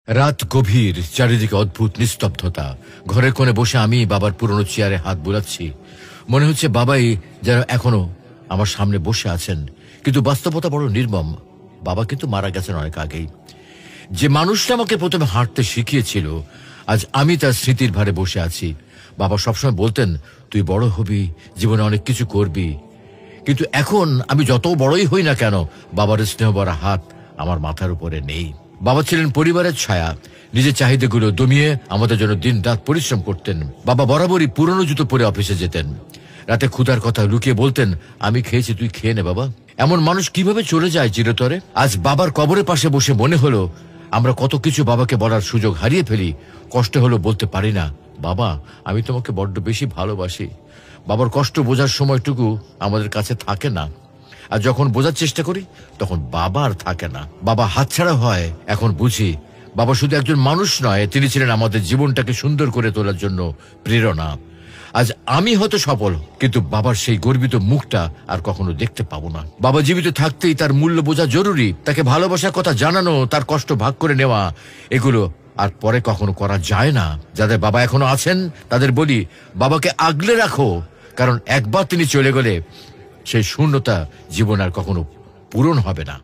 রাত গভীর, চারিদিকে অদ্ভুত নিস্তব্ধতা। ঘরের কোণে বসে আমি বাবার পুরনো চেয়ারে হাত বুলাচ্ছি। মনে হচ্ছে বাবাই যেন এখনো আমার সামনে বসে আছেন, কিন্তু বাস্তবতা বড় নির্মম। বাবা কিন্তু মারা গেছেন অনেক আগেই। যে মানুষটা আমাকে প্রথমে হাঁটতে শিখিয়েছিল, আজ আমি তার স্মৃতির ভারে বসে আছি। বাবা সবসময় বলতেন, তুই বড় হবি, জীবনে অনেক কিছু করবি। কিন্তু এখন আমি যত বড়ই হই না কেন, বাবার স্নেহ ভরা হাত আমার মাথার উপরে নেই। বাবা ছিলেন পরিবারের ছায়া। নিজের চাহিদাগুলো দমিয়ে আমাদের জন্য দিন রাত পরিশ্রম করতেন। বাবা বরাবরই পুরনো জুতো পরে অফিসে যেতেন। রাতে ক্ষুধার কথা লুকিয়ে বলতেন, আমি খেয়েছি, তুই খেয়ে নে বাবা। এমন মানুষ কিভাবে চলে যায় চিরতরে? আজ বাবার কবরের পাশে বসে মনে হলো, আমরা কত কিছু বাবাকে বলার সুযোগ হারিয়ে ফেলি। কষ্ট হলো বলতে পারি না, বাবা আমি তোমাকে বড্ড বেশি ভালোবাসি। বাবার কষ্ট বোঝার সময়টুকু আমাদের কাছে থাকে না। আর যখন বোঝার চেষ্টা করি, তখন বাবা আর থাকে না। বাবা হাতছাড়া হয়। এখন বুঝি, বাবা শুধু একজন মানুষ নয়, তিনি ছিলেন আমাদের জীবনটাকে সুন্দর করে তোলার জন্য প্রেরণা। আজ আমি হয়তো সফল, কিন্তু বাবার সেই গর্বিত মুখটা আর কখনো দেখতে পাবো না। বাবা জীবিত থাকতেই তার মূল্য বোঝা জরুরি। তাকে ভালোবাসার কথা জানানো, তার কষ্ট ভাগ করে নেওয়া, এগুলো আর পরে কখনো করা যায় না। যাদের বাবা এখনো আছেন, তাদের বলি, বাবাকে আগলে রাখো, কারণ একবার তিনি চলে গেলে সেই শূন্যতা জীবন আর কখনো পূরণ হবে না।